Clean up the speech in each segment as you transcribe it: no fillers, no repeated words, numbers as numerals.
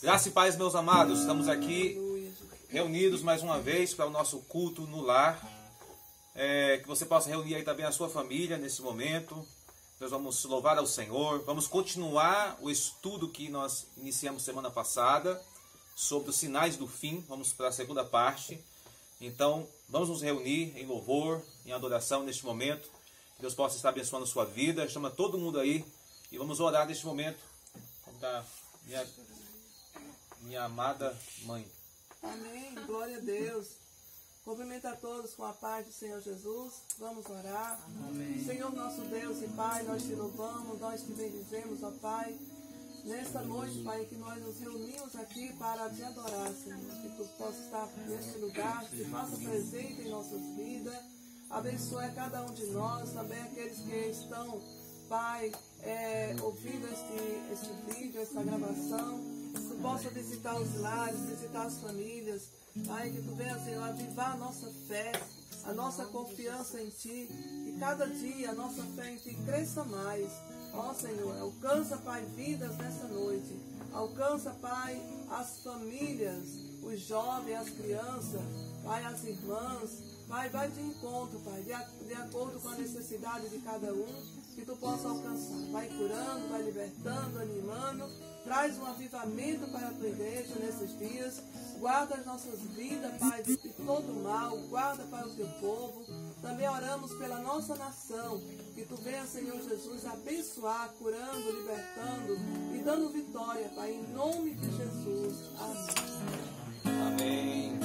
Graça e paz, meus amados. Estamos aqui reunidos mais uma vez para o nosso culto no lar. Que você possa reunir aí também a sua família nesse momento. Nós vamos louvar ao Senhor. Vamos continuar o estudo que nós iniciamos semana passada sobre os sinais do fim. Vamos para a segunda parte. Então, vamos nos reunir em louvor, em adoração neste momento. Que Deus possa estar abençoando a sua vida. Chama todo mundo aí e vamos orar neste momento. Como está minha amada mãe. Amém. Glória a Deus. Cumprimento a todos com a paz do Senhor Jesus. Vamos orar. Amém. Senhor nosso Deus e Pai, nós te louvamos, nós te bendizemos, ó Pai. Nesta noite, Pai, que nós nos reunimos aqui para te adorar, Senhor. Que tu possa estar neste lugar, que te faça presente em nossas vidas. Abençoe cada um de nós, também aqueles que estão, Pai, ouvindo este vídeo, esta gravação. Que tu possa visitar os lares, visitar as famílias. Pai, que tu venha, Senhor, avivar a nossa fé, a nossa confiança em Ti. Que cada dia a nossa fé em Ti cresça mais. Ó Senhor, alcança, Pai, vidas nessa noite. Alcança, Pai, as famílias, os jovens, as crianças, Pai, as irmãs. Pai, vai de encontro, Pai, de acordo com a necessidade de cada um, que tu possa alcançar. Vai curando, vai libertando, animando. Traz um avivamento para a tua igreja nesses dias. Guarda as nossas vidas, Pai, de todo mal. Guarda para o teu povo. Também oramos pela nossa nação. Que tu venha, Senhor Jesus, abençoar, curando, libertando e dando vitória, Pai, em nome de Jesus. Amém. Amém.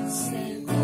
Senhor.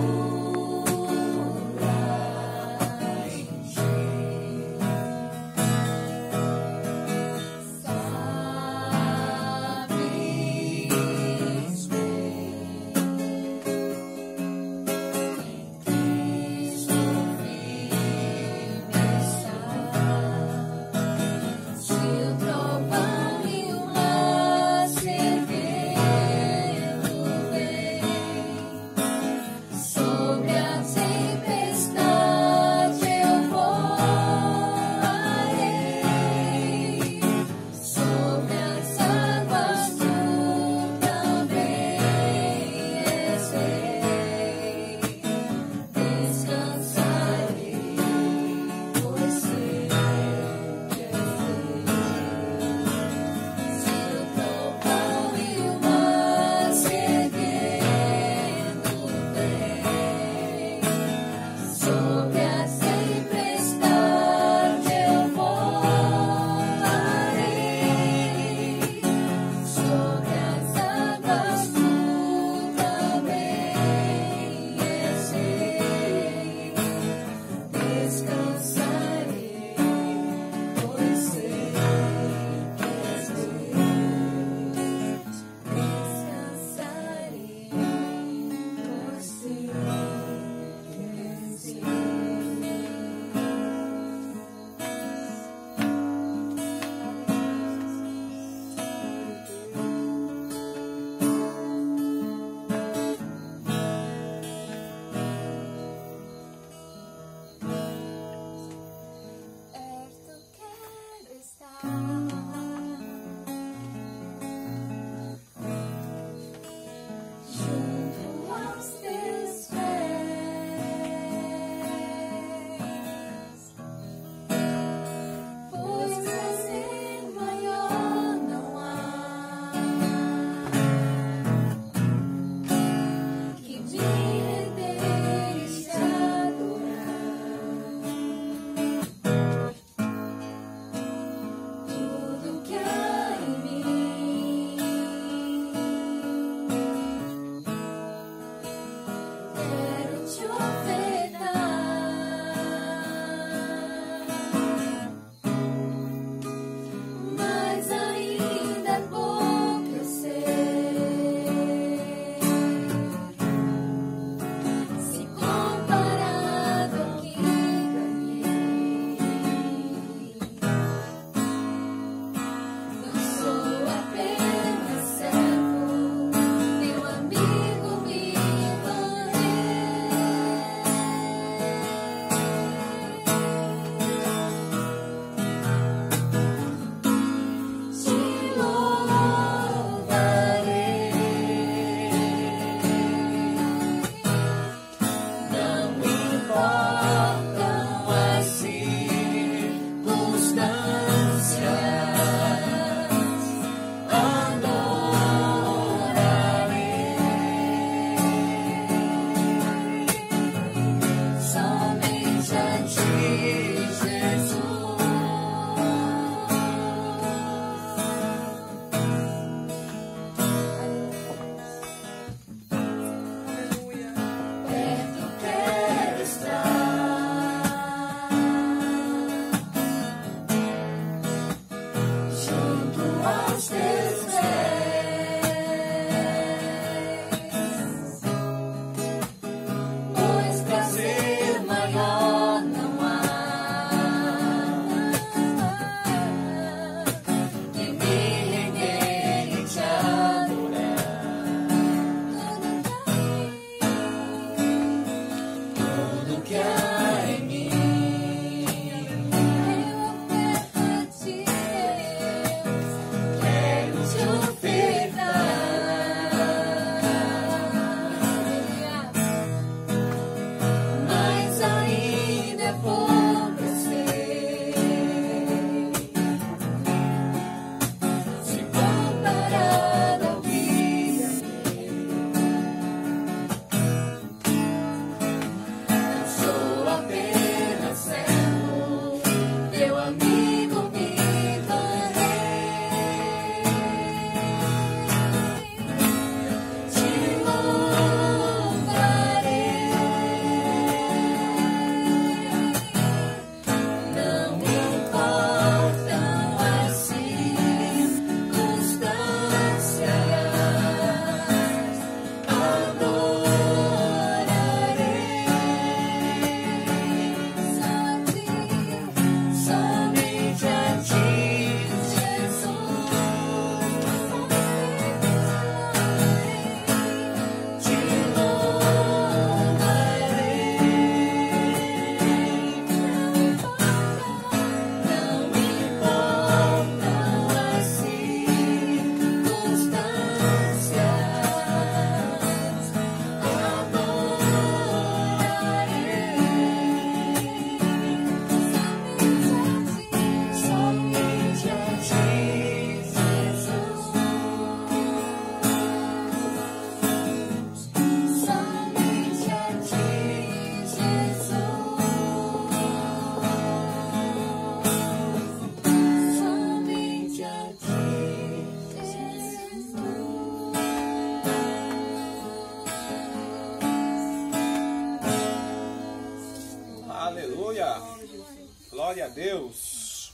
Glória a Deus.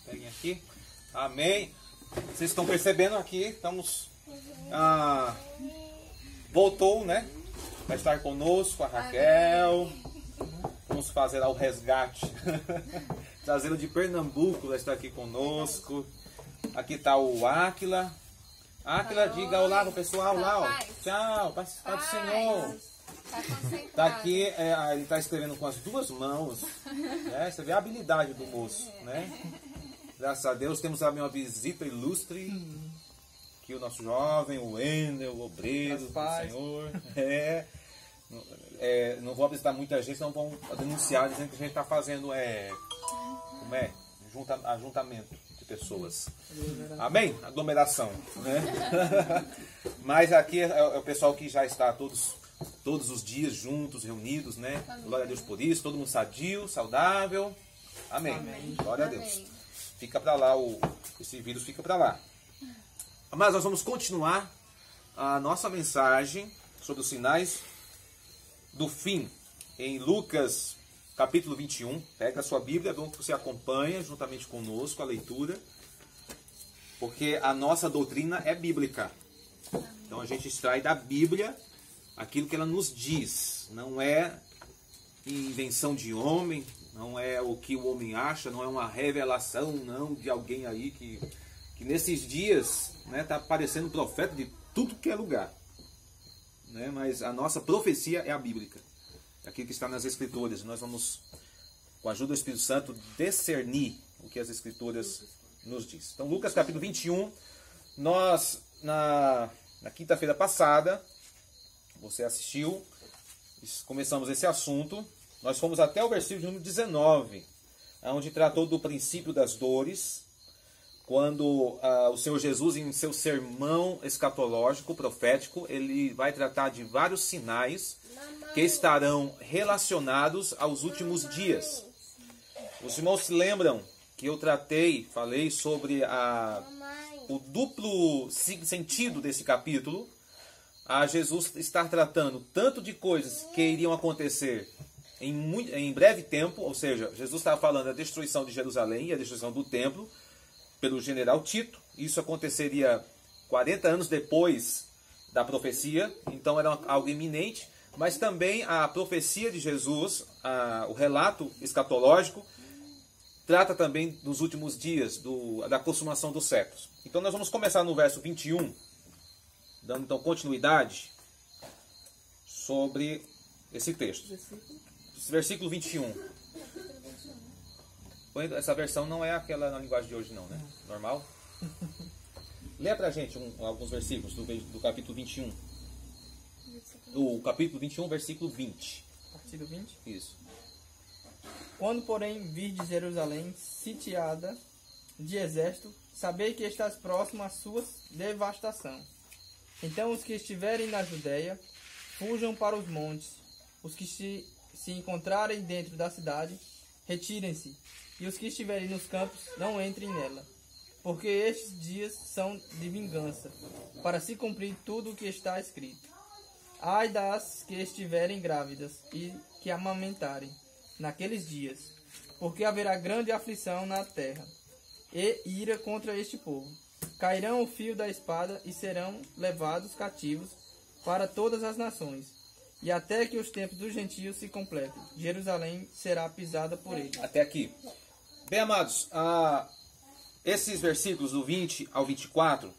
Peguem aqui. Amém. Vocês estão percebendo aqui, estamos... voltou, né? Vai estar conosco a Raquel. Vamos fazer lá o resgate. Trazendo de Pernambuco, vai estar aqui conosco. Aqui está o Áquila. Áquila, diga olá pro pessoal lá, ó. Tchau, paz do Senhor. Tá aqui, ele está escrevendo com as duas mãos. Né? Você vê a habilidade do moço, né? Graças a Deus temos também uma visita ilustre. Aqui o nosso jovem, o Wendel, o obreiro do Senhor. Não vou apresentar muita gente, senão vão denunciar dizendo que a gente está fazendo ajuntamento de pessoas. Amém? Aglomeração. Né? Mas aqui é o pessoal que já está todos os dias juntos, reunidos, né? Glória a Deus por isso. Todo mundo sadio, saudável. Amém. Amém. Glória a Deus. Fica para lá, esse vírus fica para lá. Mas nós vamos continuar a nossa mensagem sobre os sinais do fim. Em Lucas, capítulo 21. Pega a sua Bíblia, é bom que você acompanha juntamente conosco a leitura. Porque a nossa doutrina é bíblica. Então a gente extrai da Bíblia aquilo que ela nos diz. Não é invenção de homem, não é o que o homem acha, não é uma revelação não de alguém aí que nesses dias está aparecendo profeta de tudo que é lugar. Né? Mas a nossa profecia é a bíblica. É aquilo que está nas Escrituras. Nós vamos, com a ajuda do Espírito Santo, discernir o que as Escrituras nos diz. Então, Lucas capítulo 21, nós, na quinta-feira passada, você assistiu, começamos esse assunto, nós fomos até o versículo número 19, onde tratou do princípio das dores, quando o Senhor Jesus, em seu sermão escatológico, profético, ele vai tratar de vários sinais que estarão relacionados aos últimos dias. Os irmãos se lembram que eu falei sobre o duplo sentido desse capítulo, a Jesus estar tratando tanto de coisas que iriam acontecer em breve tempo, ou seja, Jesus estava falando da destruição de Jerusalém e a destruição do templo, pelo general Tito. Isso aconteceria 40 anos depois da profecia, então era algo iminente, mas também a profecia de Jesus, o relato escatológico, trata também dos últimos dias, da consumação dos séculos. Então nós vamos começar no verso 21, dando então continuidade sobre esse texto. Versículo 21. Essa versão não é aquela na linguagem de hoje não, né? Normal? Lê pra gente alguns versículos do capítulo 21. Do capítulo 21, versículo 20. Artigo 20? Isso. Quando, porém, virdes Jerusalém sitiada de exército, sabei que estás próximo à sua devastação. Então os que estiverem na Judéia, fujam para os montes. Os que se encontrarem dentro da cidade, retirem-se. E os que estiverem nos campos, não entrem nela. Porque estes dias são de vingança, para se cumprir tudo o que está escrito. Ai das que estiverem grávidas e que amamentarem naqueles dias, porque haverá grande aflição na terra, e ira contra este povo. Cairão o fio da espada e serão levados cativos para todas as nações, e até que os tempos dos gentios se completem, Jerusalém será pisada por eles. Até aqui. Bem, amados, esses versículos do 20 ao 24,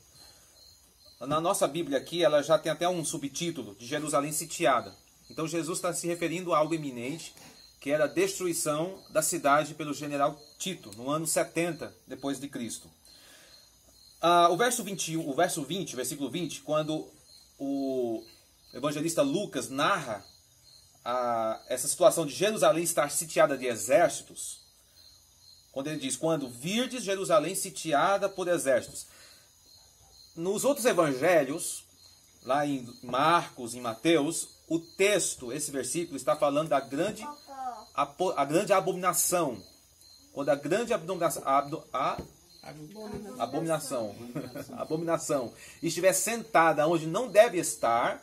na nossa Bíblia aqui, ela já tem até um subtítulo de Jerusalém sitiada. Então Jesus está se referindo a algo iminente, que era a destruição da cidade pelo general Tito, no ano 70 depois de Cristo. O verso 20, versículo 20, quando o evangelista Lucas narra essa situação de Jerusalém estar sitiada de exércitos, quando ele diz, quando virdes Jerusalém sitiada por exércitos. Nos outros evangelhos, lá em Marcos, em Mateus, o texto, esse versículo, está falando da grande abominação. Quando a grande abominação estiver sentada onde não deve estar,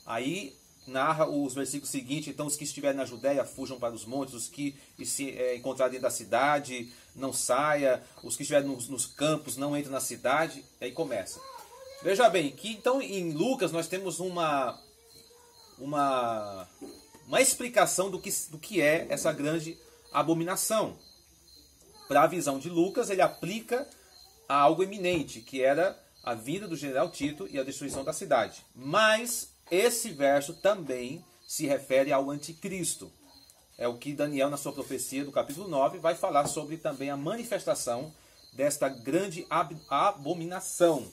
aí narra os versículos seguintes: então os que estiverem na Judéia fujam para os montes, os que se encontrarem dentro da cidade não saia, os que estiverem nos campos não entrem na cidade. E aí começa. Veja bem, que então em Lucas nós temos uma explicação do que é essa grande abominação. Para a visão de Lucas, ele aplica a algo eminente, que era a vinda do general Tito e a destruição da cidade. Mas esse verso também se refere ao anticristo. É o que Daniel, na sua profecia do capítulo 9, vai falar sobre também a manifestação desta grande abominação,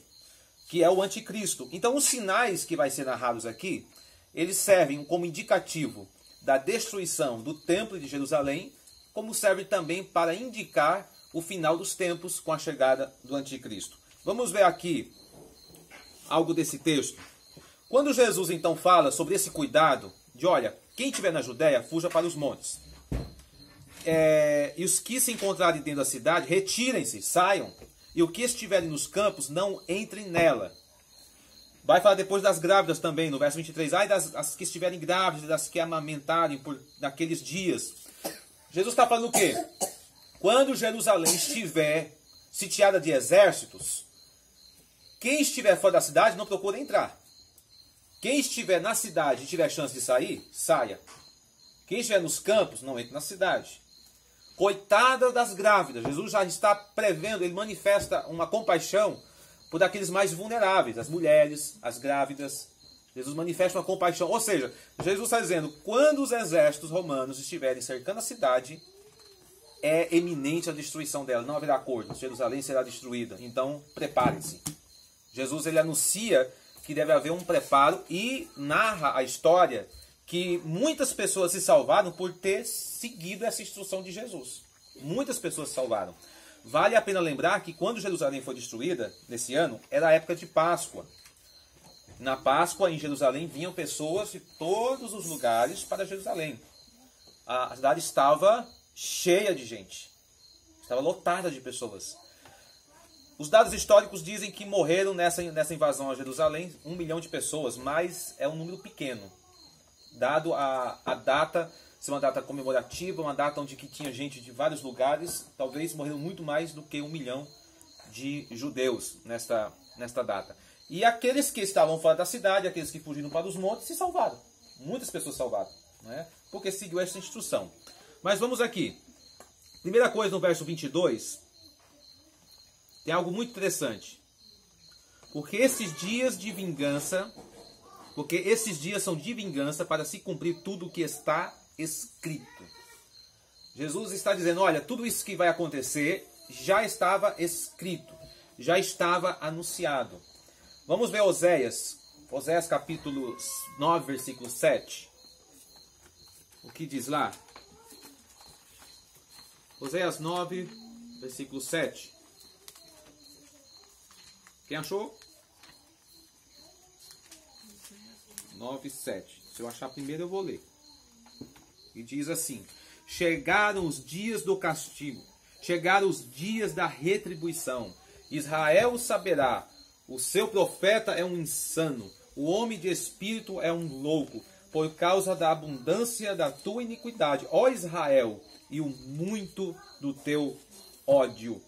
que é o anticristo. Então os sinais que vai ser narrados aqui, eles servem como indicativo da destruição do templo de Jerusalém, como serve também para indicar o final dos tempos com a chegada do anticristo. Vamos ver aqui algo desse texto. Quando Jesus então fala sobre esse cuidado de, olha, quem estiver na Judéia, fuja para os montes. E os que se encontrarem dentro da cidade, retirem-se, saiam. E o que estiverem nos campos, não entrem nela. Vai falar depois das grávidas também, no verso 23. Ai das que estiverem grávidas, das que amamentarem naqueles dias. Jesus está falando o quê? Quando Jerusalém estiver sitiada de exércitos, quem estiver fora da cidade não procura entrar. Quem estiver na cidade e tiver chance de sair, saia. Quem estiver nos campos, não entre na cidade. Coitada das grávidas. Jesus já está prevendo, ele manifesta uma compaixão por aqueles mais vulneráveis, as mulheres, as grávidas. Jesus manifesta uma compaixão. Ou seja, Jesus está dizendo, quando os exércitos romanos estiverem cercando a cidade, é eminente a destruição dela. Não haverá acordo. Jerusalém será destruída. Então, preparem-se. Jesus ele anuncia que deve haver um preparo e narra a história que muitas pessoas se salvaram por ter seguido essa instrução de Jesus. Muitas pessoas se salvaram. Vale a pena lembrar que quando Jerusalém foi destruída, nesse ano, era a época de Páscoa. Na Páscoa, em Jerusalém, vinham pessoas de todos os lugares para Jerusalém. A cidade estava cheia de gente. Estava lotada de pessoas. Os dados históricos dizem que morreram nessa invasão a Jerusalém 1 milhão de pessoas, mas é um número pequeno. Dado a data ser uma data comemorativa, uma data onde que tinha gente de vários lugares, talvez morreram muito mais do que 1 milhão de judeus nesta data. E aqueles que estavam fora da cidade, aqueles que fugiram para os montes, se salvaram. Muitas pessoas salvaram, né? Porque seguiu essa instrução. Mas vamos aqui. Primeira coisa, no verso 22, tem algo muito interessante. Porque esses dias são de vingança para se cumprir tudo o que está escrito. Jesus está dizendo, olha, tudo isso que vai acontecer já estava escrito, já estava anunciado. Vamos ver Oséias capítulo 9, versículo 7. O que diz lá? Oséias 9, versículo 7. Quem achou? 9, 7. Se eu achar primeiro, eu vou ler. E diz assim: chegaram os dias do castigo, chegaram os dias da retribuição. Israel saberá, o seu profeta é um insano, o homem de espírito é um louco, por causa da abundância da tua iniquidade, ó Israel, e o muito do teu ódio.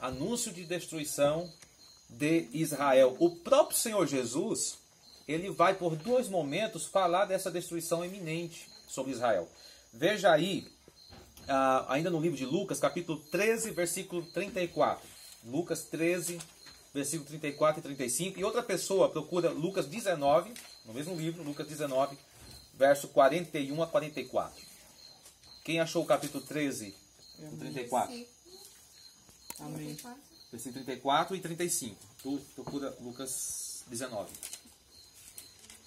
Anúncio de destruição de Israel. O próprio Senhor Jesus, ele vai por 2 momentos falar dessa destruição iminente sobre Israel. Veja aí, ainda no livro de Lucas, capítulo 13, versículo 34. Lucas 13, versículo 34 e 35. E outra pessoa procura Lucas 19, no mesmo livro, Lucas 19, verso 41 a 44. Quem achou o capítulo 13, o 34? Sim. Amém. Versículo 34 e 35. Tu procura Lucas 19.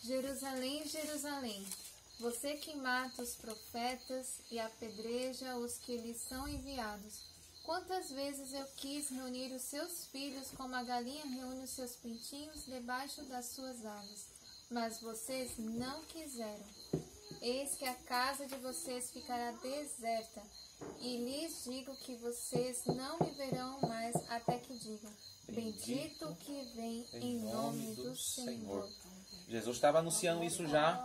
Jerusalém, Jerusalém, você que mata os profetas e apedreja os que lhes são enviados. Quantas vezes eu quis reunir os seus filhos como a galinha reúne os seus pintinhos debaixo das suas asas, mas vocês não quiseram. Eis que a casa de vocês ficará deserta, e lhes digo que vocês não me verão mais até que digam: bendito que vem em nome do Senhor. Jesus estava anunciando isso já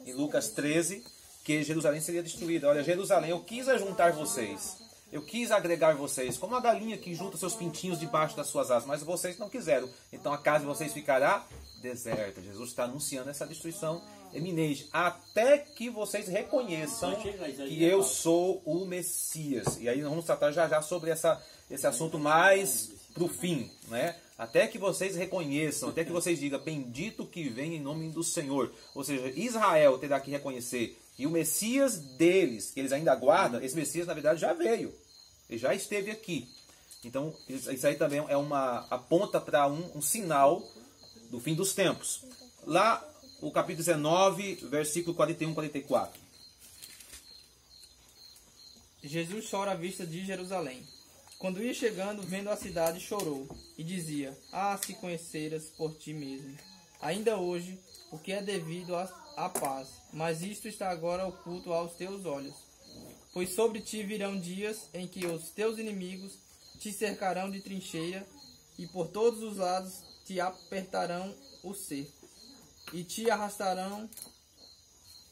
em Lucas 13, que Jerusalém seria destruída. Olha, Jerusalém, eu quis ajuntar vocês. Eu quis agregar vocês, como a galinha que junta seus pintinhos debaixo das suas asas, mas vocês não quiseram. Então a casa de vocês ficará deserta. Jesus está anunciando essa destruição eminente, até que vocês reconheçam que eu sou o Messias. E aí nós vamos tratar já sobre esse assunto mais para o fim, né? Até que vocês reconheçam, até que vocês digam, bendito que vem em nome do Senhor. Ou seja, Israel terá que reconhecer. E o Messias deles, que eles ainda aguardam, esse Messias na verdade já veio. Ele já esteve aqui. Então isso aí também aponta para um sinal do fim dos tempos. Lá, o capítulo 19, versículo 41 e 44. Jesus chora à vista de Jerusalém. Quando ia chegando, vendo a cidade, chorou, e dizia, se conheceras por ti mesmo. Ainda hoje, o que é devido à paz, mas isto está agora oculto aos teus olhos. Pois sobre ti virão dias em que os teus inimigos te cercarão de trincheira, e por todos os lados te apertarão o cerco, e te arrastarão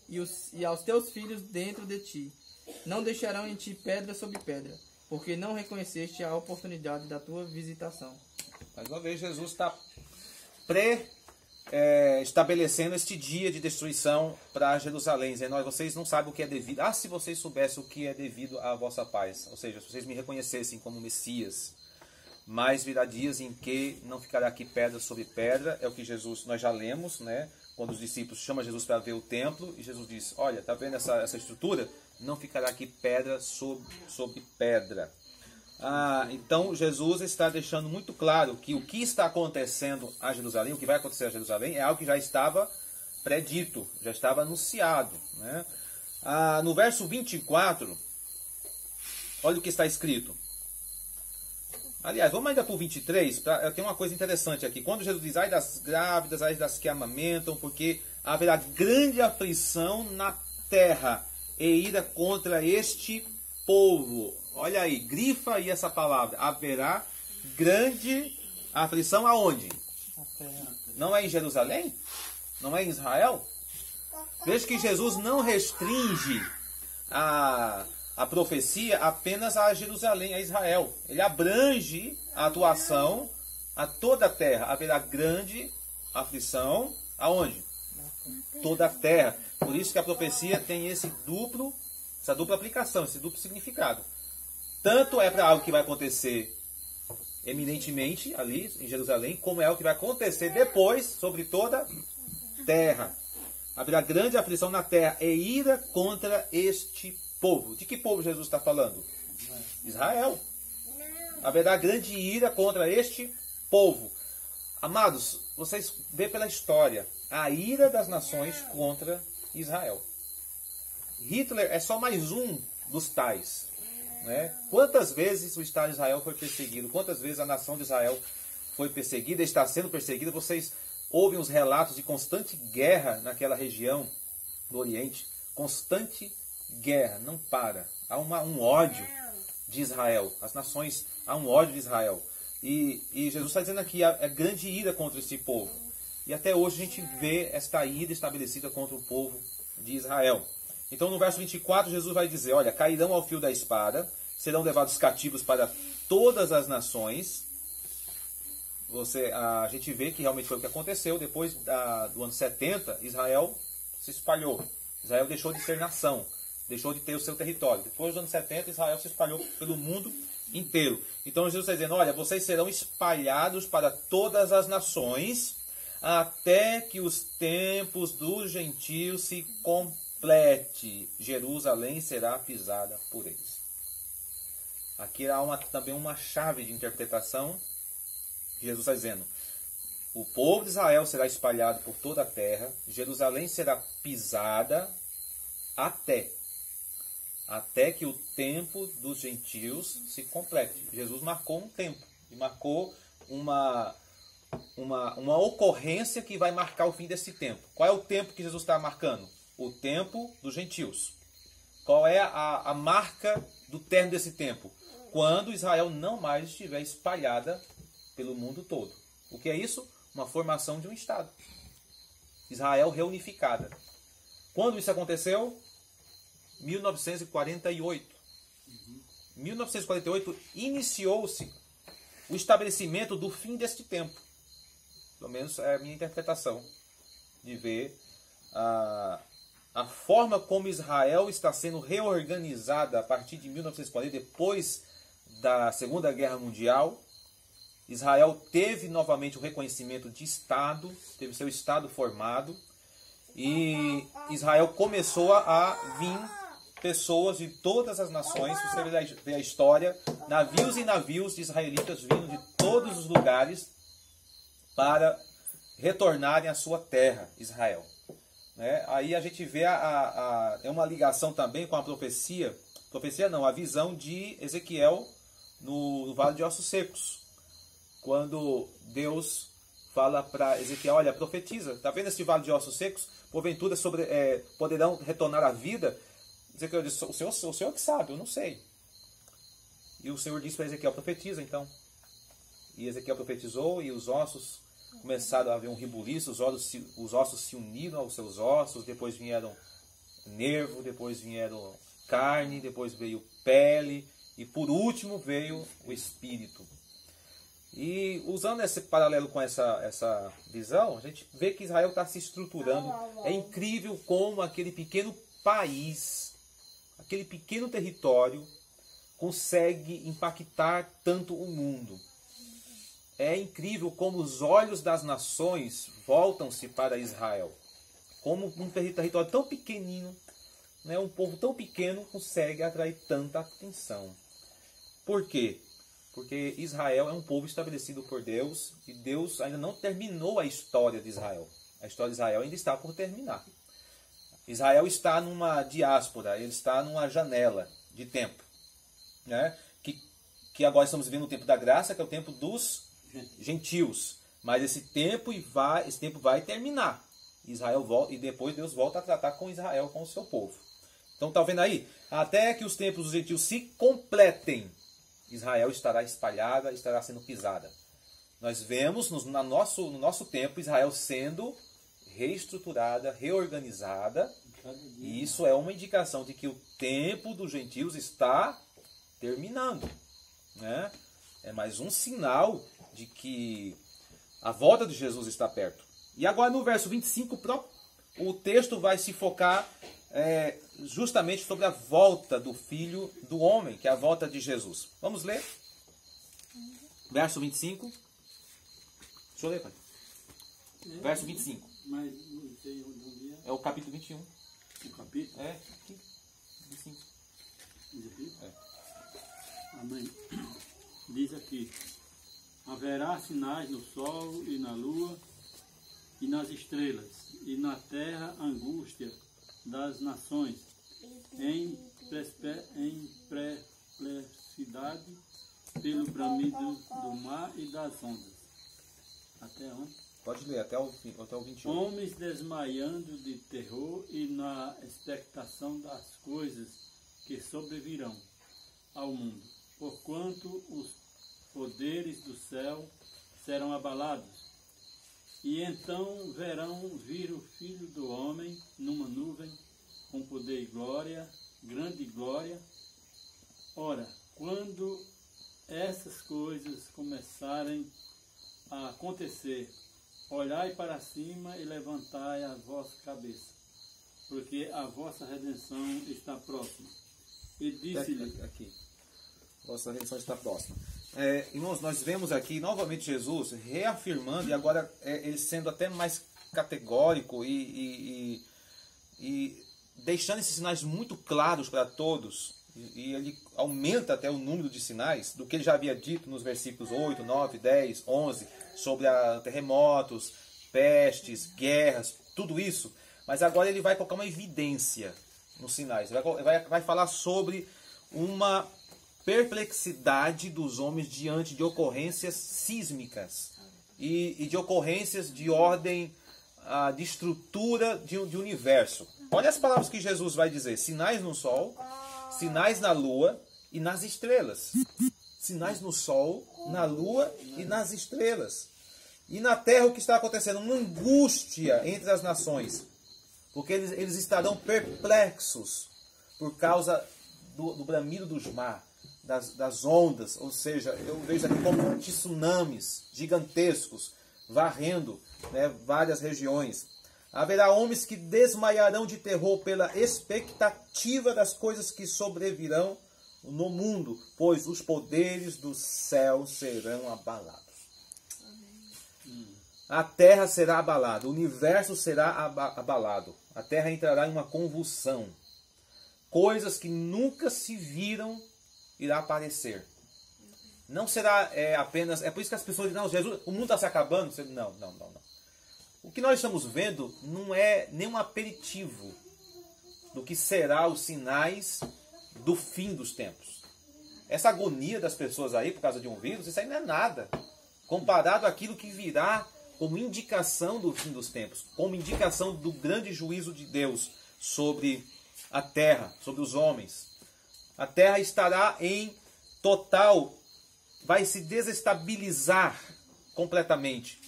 e aos teus filhos dentro de ti. Não deixarão em ti pedra sobre pedra, porque não reconheceste a oportunidade da tua visitação. Mais uma vez, Jesus está estabelecendo este dia de destruição para Jerusalém, dizendo, vocês não sabem o que é devido. Se vocês soubessem o que é devido à vossa paz, ou seja, se vocês me reconhecessem como Messias, mas virá dias em que não ficará aqui pedra sobre pedra, é o que nós já lemos, né? Quando os discípulos chamam Jesus para ver o templo, e Jesus diz, olha, está vendo essa estrutura? Não ficará aqui pedra sobre pedra. Então Jesus está deixando muito claro que o que está acontecendo a Jerusalém, o que vai acontecer a Jerusalém, é algo que já estava predito, já estava anunciado, né? No verso 24, olha o que está escrito. Aliás, vamos ainda para o 23, tem uma coisa interessante aqui. Quando Jesus diz, ai das grávidas, ai das que amamentam, porque haverá grande aflição na terra e ira contra este povo. Olha aí, grifa aí essa palavra. Haverá grande aflição aonde? Não é em Jerusalém? Não é em Israel? Veja que Jesus não restringe a profecia apenas a Jerusalém, a Israel. Ele abrange a atuação a toda a terra. Haverá grande aflição aonde? Toda a terra. Por isso que a profecia tem essa dupla aplicação, esse duplo significado. Tanto é para algo que vai acontecer eminentemente ali em Jerusalém, como é o que vai acontecer depois sobre toda a terra. Haverá grande aflição na terra e ira contra este povo. De que povo Jesus está falando? Israel. Haverá grande ira contra este povo. Amados, vocês vê pela história a ira das nações contra Israel. Hitler é só mais um dos tais, né? Quantas vezes o Estado de Israel foi perseguido? Quantas vezes a nação de Israel foi perseguida, está sendo perseguida? Vocês ouvem os relatos de constante guerra naquela região do Oriente. Constante guerra, não para. Há um ódio de Israel. As nações, há um ódio de Israel. E Jesus está dizendo aqui, a grande ira contra esse povo. E até hoje a gente vê esta ira estabelecida contra o povo de Israel. Então no verso 24 Jesus vai dizer, olha, cairão ao fio da espada, serão levados cativos para todas as nações. A gente vê que realmente foi o que aconteceu. Depois do ano 70, Israel se espalhou. Israel deixou de ser nação, deixou de ter o seu território. Depois do ano 70, Israel se espalhou pelo mundo inteiro. Então Jesus está dizendo, olha, vocês serão espalhados para todas as nações, até que os tempos dos gentios se complete. Jerusalém será pisada por eles. Aqui há também uma chave de interpretação. Jesus está dizendo, o povo de Israel será espalhado por toda a terra, Jerusalém será pisada até que o tempo dos gentios se complete. Jesus marcou um tempo, e marcou uma ocorrência que vai marcar o fim desse tempo. Qual é o tempo que Jesus está marcando? O tempo dos gentios. Qual é a marca do término desse tempo? Quando Israel não mais estiver espalhada pelo mundo todo. O que é isso? Uma formação de um Estado. Israel reunificada. Quando isso aconteceu? 1948. 1948 iniciou-se o estabelecimento do fim deste tempo. Pelo menos é a minha interpretação de ver a forma como Israel está sendo reorganizada a partir de 1940, depois da Segunda Guerra Mundial. Israel teve novamente o reconhecimento de Estado, teve seu Estado formado, e Israel começou a vir pessoas de todas as nações. Se você ver a história, navios e navios de israelitas vindo de todos os lugares para retornarem à sua terra, Israel. Né? Aí a gente vê é uma ligação também com a a visão de Ezequiel no Vale de Ossos Secos. Quando Deus fala para Ezequiel, olha, profetiza, está vendo esse vale de ossos secos? Porventura poderão retornar à vida? Ezequiel disse, o senhor que sabe, eu não sei. E o Senhor disse para Ezequiel, profetiza então. E Ezequiel profetizou e os ossos começaram a haver um rebuliço, os ossos se uniram aos seus ossos, depois vieram nervo, depois vieram carne, depois veio pele e por último veio o espírito. E usando esse paralelo com essa visão, a gente vê que Israel está se estruturando. É incrível como aquele pequeno país, aquele pequeno território, consegue impactar tanto o mundo. É incrível como os olhos das nações voltam-se para Israel. Como um território tão pequenino, né, um povo tão pequeno consegue atrair tanta atenção. Por quê? Porque Israel é um povo estabelecido por Deus e Deus ainda não terminou a história de Israel. A história de Israel ainda está por terminar. Israel está numa diáspora, ele está numa janela de tempo. Né? Que agora estamos vivendo o tempo da graça, que é o tempo dos gentios. Mas esse tempo vai terminar. Israel volta, e depois Deus volta a tratar com Israel, com o seu povo. Então está vendo aí? Até que os tempos dos gentios se completem, Israel estará espalhada, estará sendo pisada. Nós vemos no nosso tempo Israel sendo reestruturada, reorganizada, e isso é uma indicação de que o tempo dos gentios está terminando. Né? É mais um sinal de que a volta de Jesus está perto. E agora no verso 25, o texto vai se focar justamente sobre a volta do Filho do Homem, que é a volta de Jesus. Vamos ler? Verso 25. Deixa eu ler, pai. Verso 25. Mas não sei onde é. É o capítulo 21. O capítulo? É, aqui. 25. Diz aqui? É. Amém. Diz aqui: haverá sinais no sol e na lua e nas estrelas, e na terra angústia das nações, em perplexidade pelo bramido do mar e das ondas. Até onde? Pode ler, até o 21. Homens desmaiando de terror e na expectação das coisas que sobrevirão ao mundo, porquanto os poderes do céu serão abalados. E então verão vir o Filho do Homem numa nuvem, com poder e glória, grande glória. Ora, quando essas coisas começarem a acontecer, olhai para cima e levantai a vossa cabeça, porque a vossa redenção está próxima. E disse-lhe... Aqui. Vossa redenção está próxima. Irmãos, nós vemos aqui novamente Jesus reafirmando, e agora ele sendo até mais categórico e deixando esses sinais muito claros para todos, e ele aumenta até o número de sinais do que ele já havia dito nos versículos 8, 9, 10, 11, sobre terremotos, pestes, guerras, tudo isso. Mas agora ele vai colocar uma evidência nos sinais, vai falar sobre uma perplexidade dos homens diante de ocorrências sísmicas e de ocorrências de ordem, de estrutura de universo. Olha as palavras que Jesus vai dizer: sinais no sol, sinais na lua e nas estrelas. Sinais no sol, na lua e nas estrelas. E na terra o que está acontecendo? Uma angústia entre as nações. Porque eles estarão perplexos por causa do bramido dos mares, das ondas. Ou seja, eu vejo aqui como tsunamis gigantescos varrendo, né, várias regiões. Haverá homens que desmaiarão de terror pela expectativa das coisas que sobrevirão no mundo, pois os poderes do céu serão abalados. A terra será abalada, o universo será abalado. A terra entrará em uma convulsão. Coisas que nunca se viram irá aparecer. Não será apenas... É por isso que as pessoas dizem, não, Jesus, o mundo está se acabando. Não. O que nós estamos vendo não é nenhum aperitivo do que será os sinais do fim dos tempos. Essa agonia das pessoas aí por causa de um vírus, isso aí não é nada. Comparado àquilo que virá como indicação do fim dos tempos, como indicação do grande juízo de Deus sobre a terra, sobre os homens. A terra estará em total, vai se desestabilizar completamente.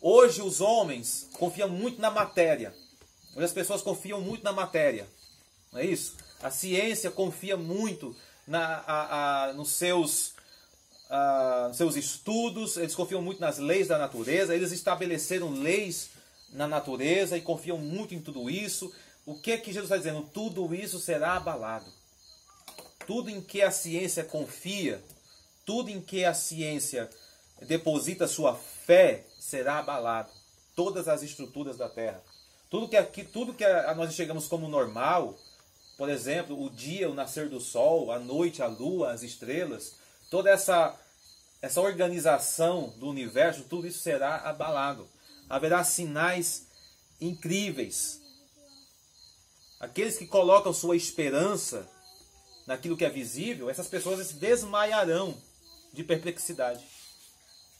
Hoje os homens confiam muito na matéria. Hoje as pessoas confiam muito na matéria. Não é isso? A ciência confia muito nos seus estudos, eles confiam muito nas leis da natureza, eles estabeleceram leis na natureza e confiam muito em tudo isso. O que é que Jesus está dizendo? Tudo isso será abalado. Tudo em que a ciência confia, tudo em que a ciência deposita sua fé, será abalado. Todas as estruturas da terra. Tudo que nós chegamos como normal, por exemplo, o dia, o nascer do sol, a noite, a lua, as estrelas, toda essa organização do universo, tudo isso será abalado. Haverá sinais incríveis. Aqueles que colocam sua esperança naquilo que é visível, essas pessoas se desmaiarão de perplexidade.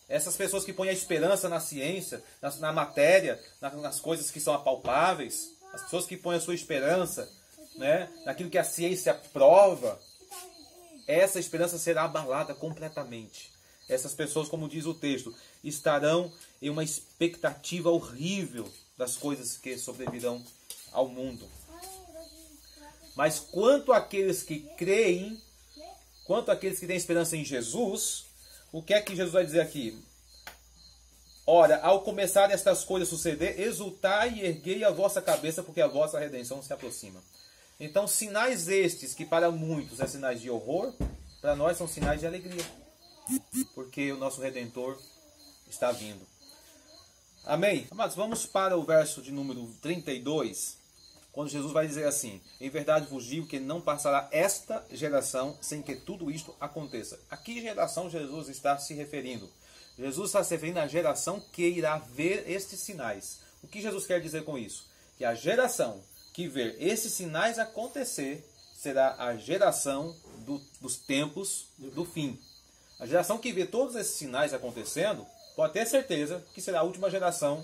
Essas pessoas que põem a esperança na ciência, na matéria, nas coisas que são apalpáveis, as pessoas que põem a sua esperança, né, naquilo que a ciência prova, essa esperança será abalada completamente. Essas pessoas, como diz o texto, estarão em uma expectativa horrível das coisas que sobrevirão ao mundo. Mas quanto àqueles que creem, quanto àqueles que têm esperança em Jesus, o que é que Jesus vai dizer aqui? Ora, ao começar estas coisas a suceder, exultai e erguei a vossa cabeça, porque a vossa redenção se aproxima. Então, sinais estes, que para muitos é sinais de horror, para nós são sinais de alegria. Porque o nosso Redentor está vindo. Amém? Amados, vamos para o verso de número 32, quando Jesus vai dizer assim: em verdade vos digo que não passará esta geração sem que tudo isto aconteça. A que geração Jesus está se referindo? Jesus está se referindo à geração que irá ver estes sinais. O que Jesus quer dizer com isso? Que a geração que ver esses sinais acontecer será a geração dos tempos do fim. A geração que vê todos esses sinais acontecendo, pode ter certeza que será a última geração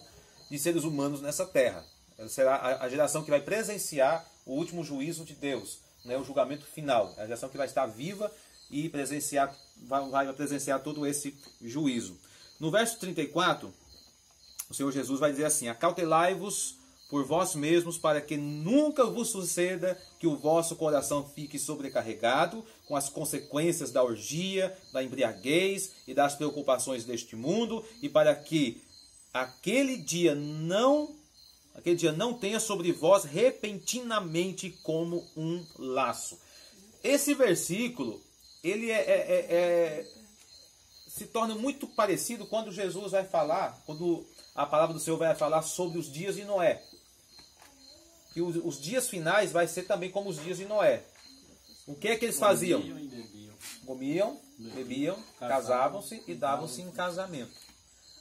de seres humanos nessa terra. Ela será a geração que vai presenciar o último juízo de Deus, né, o julgamento final. É a geração que vai estar viva e vai presenciar todo esse juízo. No verso 34, o Senhor Jesus vai dizer assim: acautelai-vos por vós mesmos, para que nunca vos suceda que o vosso coração fique sobrecarregado com as consequências da orgia, da embriaguez e das preocupações deste mundo, e para que aquele dia não tenha sobre vós repentinamente como um laço. Esse versículo, ele se torna muito parecido quando Jesus vai falar, quando a palavra do Senhor vai falar sobre os dias de Noé. Que os dias finais vai ser também como os dias de Noé. O que é que eles faziam? Comiam, bebiam, casavam-se e davam-se em casamento.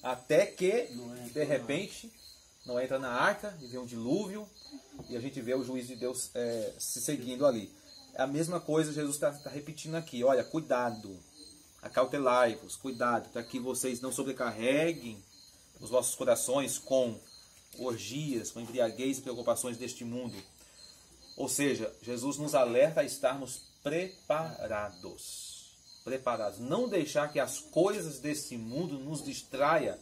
Até que, de repente, Noé entra na arca e vê um dilúvio e a gente vê o juízo de Deus se seguindo ali. É a mesma coisa Jesus está repetindo aqui. Olha, cuidado, acautelai-vos, cuidado, para que vocês não sobrecarreguem os vossos corações com orgias, com embriaguez e preocupações deste mundo. Ou seja, Jesus nos alerta a estarmos preparados. preparados. Não deixar que as coisas desse mundo nos distraia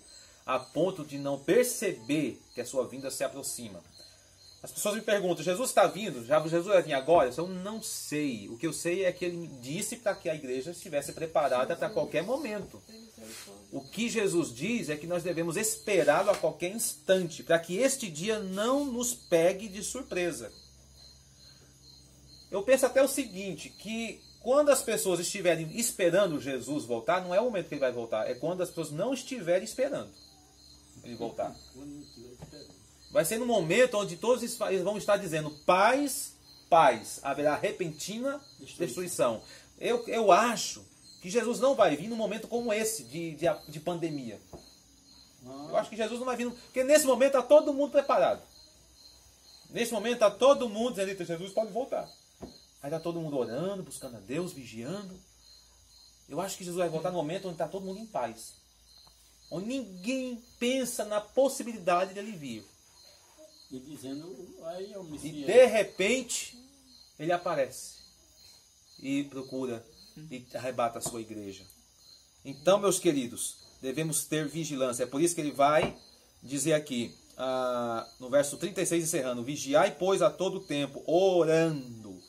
a ponto de não perceber que a sua vinda se aproxima. As pessoas me perguntam, Jesus está vindo? Jesus vai vir agora? Eu não sei. O que eu sei é que ele disse para que a igreja estivesse preparada para qualquer momento. O que Jesus diz é que nós devemos esperá-lo a qualquer instante, para que este dia não nos pegue de surpresa. Eu penso até o seguinte, que quando as pessoas estiverem esperando Jesus voltar, não é o momento que ele vai voltar, é quando as pessoas não estiverem esperando ele voltar. Vai ser no momento onde todos eles vão estar dizendo paz, paz, haverá repentina destruição. Eu acho que Jesus não vai vir num momento como esse, de pandemia. Eu acho que Jesus não vai vir, porque nesse momento está todo mundo preparado. Nesse momento está todo mundo dizendo que Jesus pode voltar. Aí está todo mundo orando, buscando a Deus, vigiando. Eu acho que Jesus vai voltar no momento onde está todo mundo em paz. Onde ninguém pensa na possibilidade de ele vir. E dizendo, aí é o Messias. E de repente, ele aparece. E procura e arrebata a sua igreja. Então, meus queridos, devemos ter vigilância. É por isso que ele vai dizer aqui, no verso 36, encerrando: vigiai, pois, a todo tempo, orando,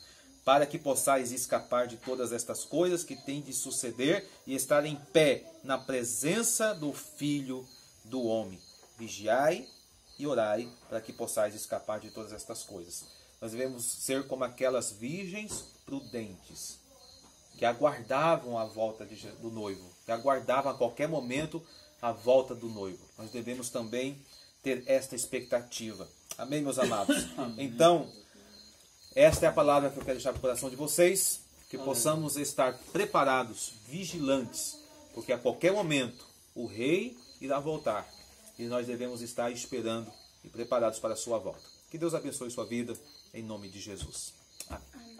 para que possais escapar de todas estas coisas que têm de suceder e estar em pé na presença do Filho do Homem. Vigiai e orai para que possais escapar de todas estas coisas. Nós devemos ser como aquelas virgens prudentes que aguardavam a volta do noivo, que aguardavam a qualquer momento a volta do noivo. Nós devemos também ter esta expectativa. Amém, meus amados? Amém. Então, esta é a palavra que eu quero deixar para o coração de vocês, que possamos estar preparados, vigilantes, porque a qualquer momento o rei irá voltar e nós devemos estar esperando e preparados para a sua volta. Que Deus abençoe sua vida, em nome de Jesus. Amém.